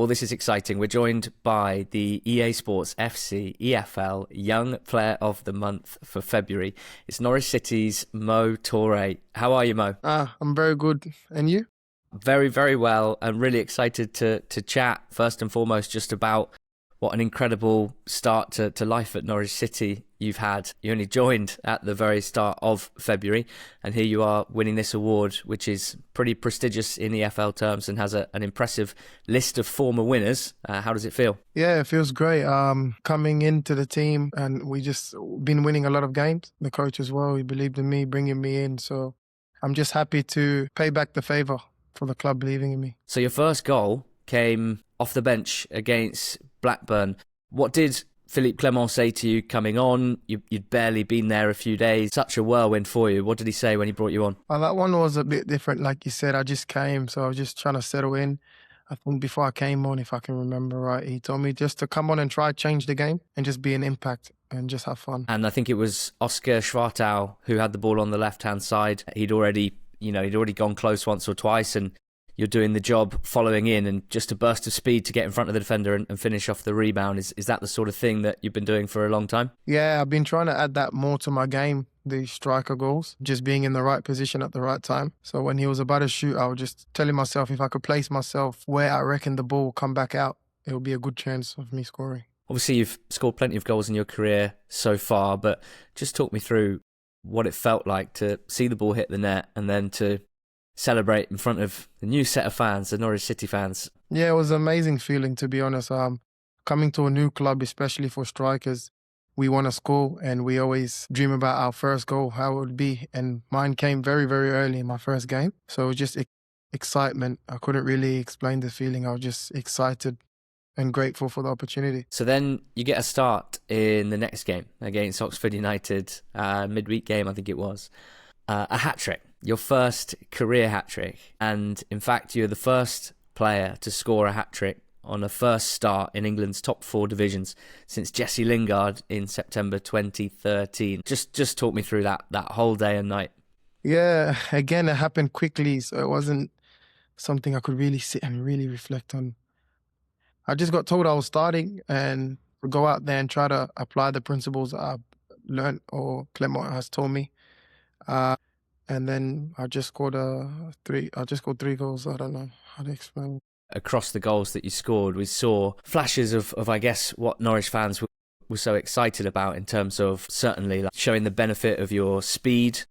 well, this is exciting. We're joined by the EA Sports FC EFL Young Player of the Month for February. It's Norwich City's Mo Toure. How are you, Mo? I'm very good. And you? Very, very well. I'm really excited to chat, first and foremost, just about what an incredible start to life at Norwich City you've had. You only joined at the very start of February, and here you are winning this award, which is pretty prestigious in EFL terms and has an impressive list of former winners. How does it feel? Yeah, it feels great. Coming into the team, and we just been winning a lot of games. The coach as well, he believed in me, bringing me in. So I'm just happy to pay back the favour for the club believing in me. So your first goal came off the bench against Blackburn. What did Philippe Clement say to you coming on? You'd barely been there a few days. Such a whirlwind for you. What did he say when he brought you on? That one was a bit different. Like you said, I just came, so I was just trying to settle in. I think before I came on, if I can remember right, he told me just to come on and try change the game and just be an impact and just have fun. And I think it was Oscar Schwartau who had the ball on the left-hand side. He'd already gone close once or twice, and you're doing the job following in, and just a burst of speed to get in front of the defender and finish off the rebound. Is that the sort of thing that you've been doing for a long time? Yeah, I've been trying to add that more to my game, the striker goals, just being in the right position at the right time. So when he was about to shoot, I was just telling myself if I could place myself where I reckon the ball will come back out, it will be a good chance of me scoring. Obviously, you've scored plenty of goals in your career so far, but just talk me through what it felt like to see the ball hit the net and then to celebrate in front of the new set of fans, the Norwich City fans. Yeah, it was an amazing feeling, to be honest. Coming to a new club, especially for strikers, we want to score and we always dream about our first goal, how it would be. And mine came very, very early in my first game. So it was just excitement. I couldn't really explain the feeling. I was just excited and grateful for the opportunity. So then you get a start in the next game against Oxford United, midweek game, I think it was. A hat-trick, your first career hat-trick. And in fact, you're the first player to score a hat-trick on a first start in England's top four divisions since Jesse Lingard in September 2013. Just talk me through that whole day and night. Yeah, again, it happened quickly, so it wasn't something I could really sit and really reflect on. I just got told I was starting and go out there and try to apply the principles that I've learned or Clement has told me. And then I just scored three goals. I don't know how to explain. Across the goals that you scored, we saw flashes of I guess, what Norwich fans were so excited about in terms of certainly showing the benefit of your speed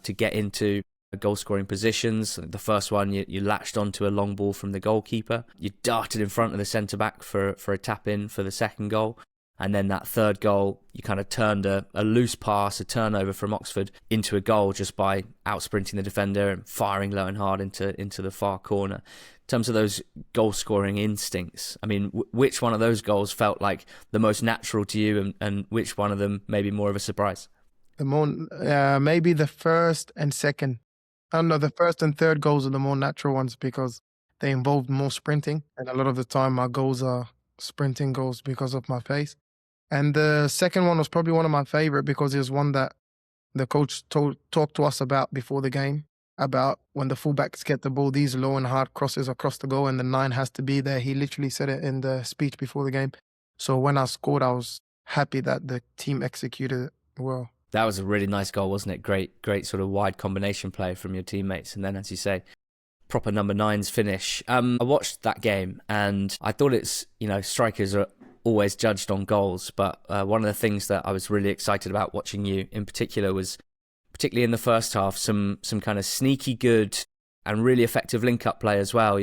to get into goal-scoring positions. The first one, you latched onto a long ball from the goalkeeper. You darted in front of the centre-back for a tap-in for the second goal. And then that third goal, you kind of turned a loose pass, a turnover from Oxford into a goal just by out-sprinting the defender and firing low and hard into the far corner. In terms of those goal-scoring instincts, I mean, which one of those goals felt like the most natural to you, and which one of them maybe more of a surprise? Maybe the first and second. I don't know, the first and third goals are the more natural ones because they involved more sprinting. And a lot of the time my goals are sprinting goals because of my pace. And the second one was probably one of my favourite because it was one that the coach talked to us about before the game, about when the fullbacks get the ball, these low and hard crosses across the goal and the 9 has to be there. He literally said it in the speech before the game. So when I scored, I was happy that the team executed it well. That was a really nice goal, wasn't it? Great sort of wide combination play from your teammates. And then, as you say, proper number 9's finish. I watched that game and I thought strikers are always judged on goals, but one of the things that I was really excited about watching you in particular was, particularly in the first half, some kind of sneaky good and really effective link-up play as well.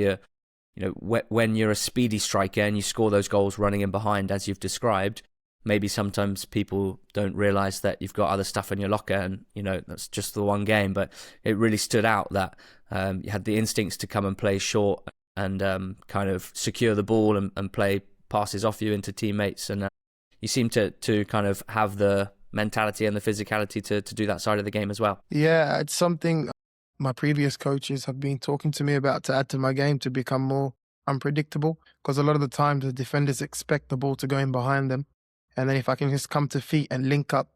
When you're a speedy striker and you score those goals running in behind, as you've described, maybe sometimes people don't realise that you've got other stuff in your locker and, that's just the one game. But it really stood out that you had the instincts to come and play short and kind of secure the ball and play passes off you into teammates. And you seem to kind of have the mentality and the physicality to do that side of the game as well. Yeah, it's something my previous coaches have been talking to me about to add to my game to become more unpredictable, because a lot of the times the defenders expect the ball to go in behind them. And then if I can just come to feet and link up,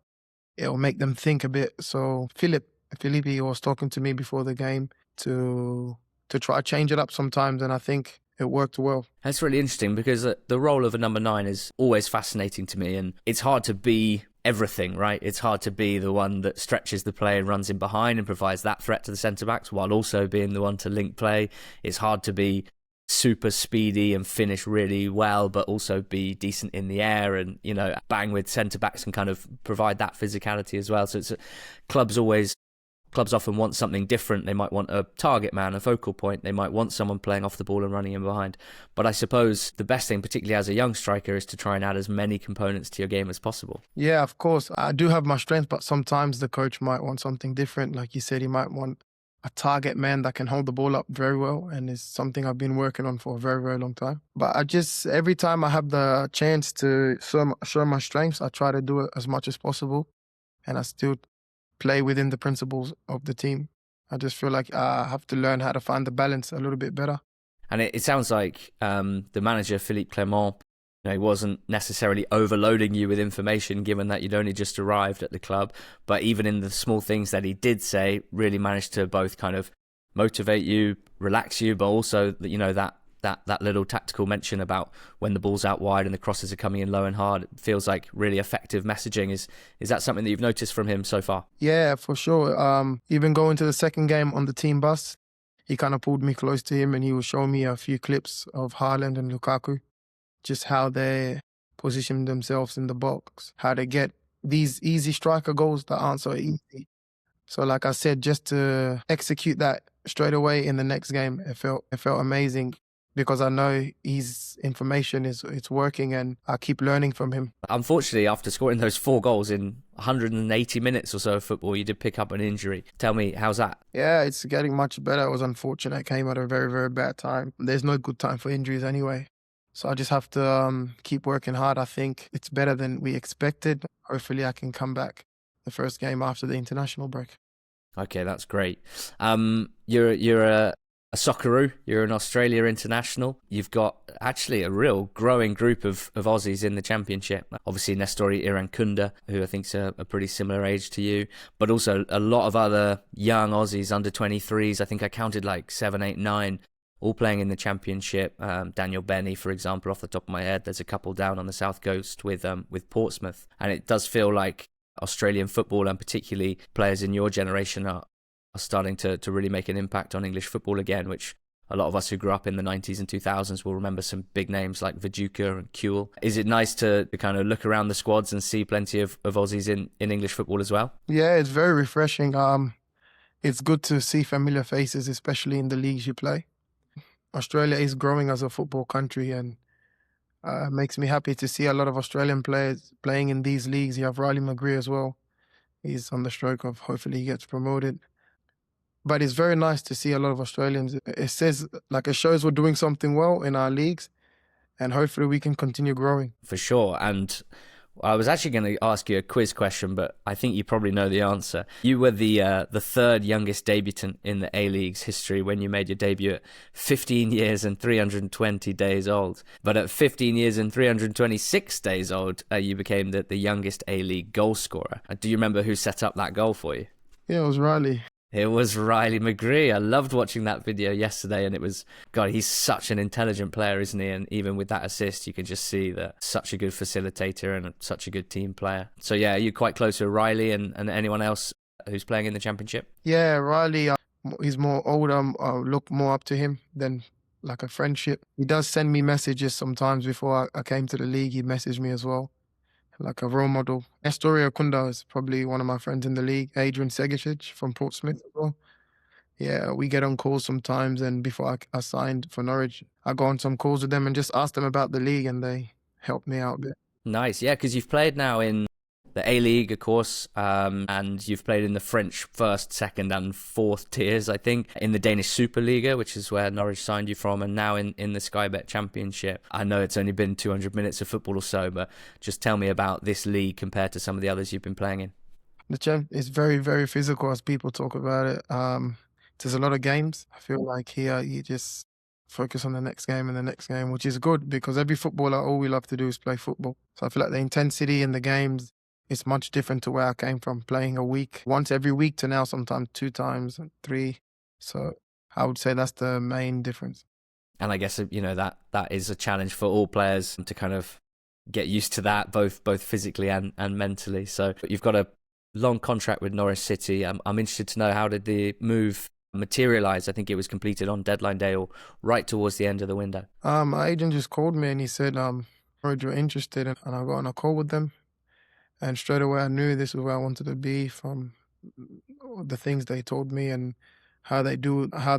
it'll make them think a bit. So Philippe was talking to me before the game to try to change it up sometimes. And I think it worked well. That's really interesting because the role of a number 9 is always fascinating to me, and it's hard to be everything, right? It's hard to be the one that stretches the play and runs in behind and provides that threat to the centre-backs while also being the one to link play. It's hard to be super speedy and finish really well, but also be decent in the air and, you know, bang with centre-backs and kind of provide that physicality as well. So it's clubs often want something different. They might want a target man, a focal point. They might want someone playing off the ball and running in behind. But I suppose the best thing, particularly as a young striker, is to try and add as many components to your game as possible. Yeah, of course. I do have my strength, but sometimes the coach might want something different. Like you said, he might want a target man that can hold the ball up very well, and it's something I've been working on for a very, very long time. But every time I have the chance to show my strengths, I try to do it as much as possible, and I still play within the principles of the team. I just feel like I have to learn how to find the balance a little bit better. And it sounds like the manager, Philippe Clement, you know, he wasn't necessarily overloading you with information given that you'd only just arrived at the club. But even in the small things that he did say, really managed to both kind of motivate you, relax you, but also, you know, that little tactical mention about when the ball's out wide and the crosses are coming in low and hard. It feels like really effective messaging. Is that something that you've noticed from him so far? Yeah, for sure. Even going to the second game on the team bus, he kind of pulled me close to him and he was showing me a few clips of Haaland and Lukaku, just how they position themselves in the box, how they get these easy striker goals that aren't so easy. So like I said, just to execute that straight away in the next game, it felt amazing because I know his information it's working and I keep learning from him. Unfortunately, after scoring those 4 goals in 180 minutes or so of football, you did pick up an injury. Tell me, how's that? Yeah, it's getting much better. It was unfortunate. It came at a very, very bad time. There's no good time for injuries anyway. So I just have to keep working hard. I think it's better than we expected. Hopefully I can come back the first game after the international break. Okay, that's great. You're a Socceroo. You're an Australia international. You've got actually a real growing group of Aussies in the championship. Obviously, Nestori Irankunda, who I think's a pretty similar age to you, but also a lot of other young Aussies under 23s. I think I counted like 7, 8, 9, all playing in the championship. Daniel Benny, for example, off the top of my head. There's a couple down on the south coast with Portsmouth, and it does feel like Australian football, and particularly players in your generation, are starting to really make an impact on English football again, which a lot of us who grew up in the 90s and 2000s will remember some big names like Viduka and Kuehl. Is it nice to kind of look around the squads and see plenty of Aussies in English football as well? Yeah, it's very refreshing. It's good to see familiar faces, especially in the leagues you play. Australia is growing as a football country, and it makes me happy to see a lot of Australian players playing in these leagues. You have Riley McGree as well. He's on the stroke of hopefully he gets promoted. But it's very nice to see a lot of Australians. It says, like, it shows we're doing something well in our leagues, and hopefully we can continue growing. For sure. And I was actually going to ask you a quiz question, but I think you probably know the answer. You were the third youngest debutant in the A-League's history when you made your debut at 15 years and 320 days old. But at 15 years and 326 days old, you became the youngest A-League goal scorer. Do you remember who set up that goal for you? Yeah, it was Riley. It was Riley McGree. I loved watching that video yesterday, and it was, God, he's such an intelligent player, isn't he? And even with that assist, you can just see that such a good facilitator and such a good team player. So yeah, you're quite close to Riley and anyone else who's playing in the championship? Yeah, Riley, he's more older. I look more up to him than like a friendship. He does send me messages sometimes before I came to the league. He messaged me as well, like a role model. Astoria Kunda is probably one of my friends in the league. Adrian Segicic from Portsmouth as well. Yeah, we get on calls sometimes, and before I signed for Norwich, I go on some calls with them and just ask them about the league, and they help me out a bit. Nice, yeah, because you've played now in the A-League, of course, and you've played in the French first, second and fourth tiers, I think, in the Danish Superliga, which is where Norwich signed you from, and now in the Sky Bet Championship. I know it's only been 200 minutes of football or so, but just tell me about this league compared to some of the others you've been playing in. The champ is very, very physical as people talk about it. There's a lot of games. I feel like here you just focus on the next game and the next game, which is good because every footballer, all we love to do is play football. So I feel like the intensity in the games is much different to where I came from, playing a week, once every week to now sometimes 2 times, 3. So I would say that's the main difference. And I guess, you know, that is a challenge for all players to kind of get used to that, both physically and mentally. So you've got a long contract with Norwich City. I'm interested to know, how did the move materialize? I think it was completed on deadline day or right towards the end of the window. My agent just called me and he said, heard you're interested, and I got on a call with them. And straight away I knew this is where I wanted to be from the things they told me and how they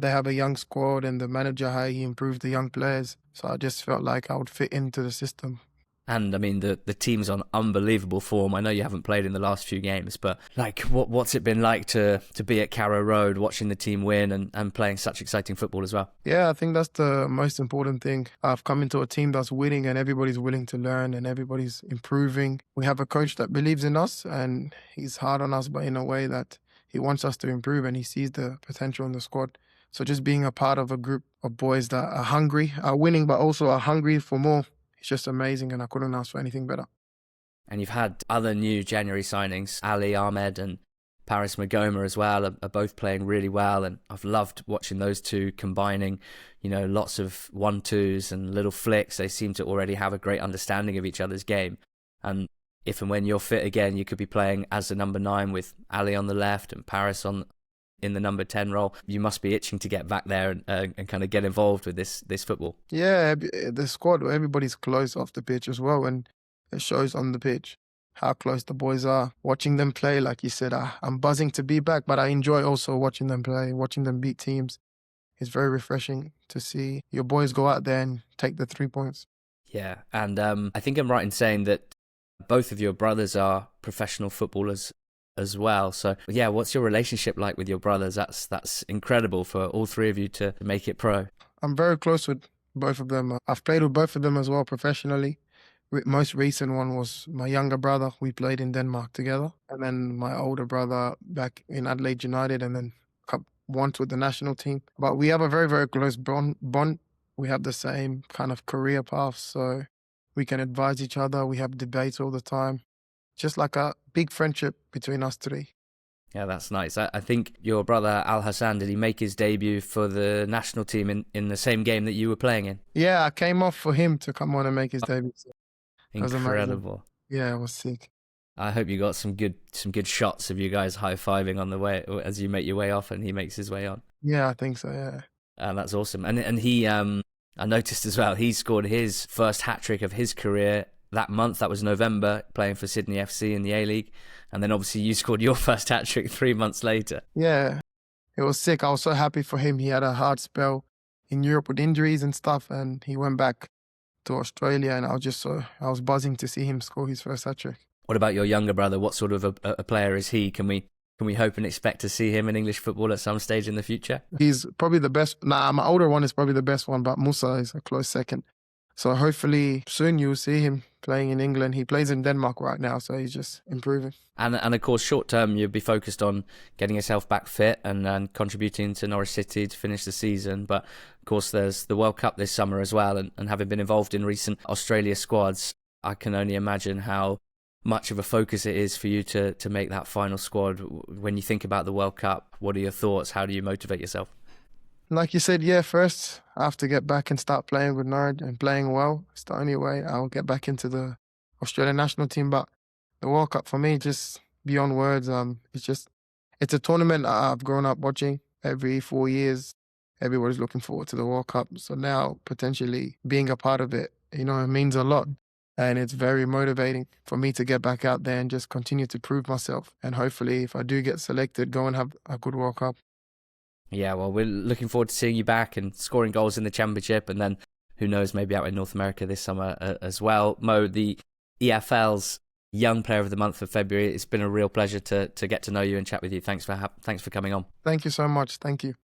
have a young squad and the manager, how he improved the young players. So I just felt like I would fit into the system. And I mean, the team's on unbelievable form. I know you haven't played in the last few games, but like, what's it been like to be at Carrow Road, watching the team win and playing such exciting football as well? Yeah, I think that's the most important thing. I've come into a team that's winning and everybody's willing to learn and everybody's improving. We have a coach that believes in us and he's hard on us, but in a way that he wants us to improve and he sees the potential in the squad. So just being a part of a group of boys that are hungry, are winning, but also are hungry for more, it's just amazing and I couldn't ask for anything better. And you've had other new January signings, Ali Ahmed and Paris Magoma as well, are both playing really well. And I've loved watching those two combining, you know, lots of 1-2s and little flicks. They seem to already have a great understanding of each other's game. And if and when you're fit again, you could be playing as the number 9 with Ali on the left and Paris in the number 10 role. You must be itching to get back there and kind of get involved with this football. Yeah, the squad, everybody's close off the pitch as well, and it shows on the pitch how close the boys are. Watching them play, like you said, I'm buzzing to be back, but I enjoy also watching them play, watching them beat teams. It's very refreshing to see your boys go out there and take the 3 points. Yeah, and I think I'm right in saying that both of your brothers are professional footballers as well. So yeah, what's your relationship like with your brothers? That's incredible for all three of you to make it pro. I'm very close with both of them. I've played with both of them as well professionally. Most recent one was my younger brother. We played in Denmark together. And then my older brother back in Adelaide United and then once with the national team. But we have a very, very close bond. We have the same kind of career paths, so we can advise each other. We have debates all the time. Just like a big friendship between us three. Yeah, that's nice. I think your brother Al Hassan, did he make his debut for the national team in the same game that you were playing in? Yeah, I came off for him to come on and make his debut. So incredible. Yeah, it was sick. I hope you got some good shots of you guys high-fiving on the way as you make your way off and he makes his way on. Yeah, I think so, yeah. That's awesome. And he, I noticed as well, he scored his first hat-trick of his career that month. That was November, playing for Sydney FC in the A-League. And then obviously you scored your first hat-trick 3 months later. Yeah, it was sick. I was so happy for him. He had a hard spell in Europe with injuries and stuff, and he went back to Australia, and I was buzzing to see him score his first hat-trick. What about your younger brother? What sort of a player is he? Can we hope and expect to see him in English football at some stage in the future? He's probably the best. My older one is probably the best one, but Musa is a close second. So hopefully soon you'll see him playing in England. He plays in Denmark right now, so he's just improving. And of course, short term, you'll be focused on getting yourself back fit and contributing to Norwich City to finish the season. But of course, there's the World Cup this summer as well. And having been involved in recent Australia squads, I can only imagine how much of a focus it is for you to make that final squad. When you think about the World Cup, what are your thoughts? How do you motivate yourself? Like you said, yeah, first I have to get back and start playing with Norwich and playing well. It's the only way I'll get back into the Australian national team. But the World Cup for me, just beyond words, it's a tournament I've grown up watching every 4 years. Everybody's looking forward to the World Cup. So now potentially being a part of it, it means a lot. And it's very motivating for me to get back out there and just continue to prove myself. And hopefully, if I do get selected, go and have a good World Cup. Yeah, well, we're looking forward to seeing you back and scoring goals in the Championship, and then who knows, maybe out in North America this summer as well. Mo, the EFL's Young Player of the Month for February. It's been a real pleasure to get to know you and chat with you. Thanks for coming on. Thank you so much. Thank you.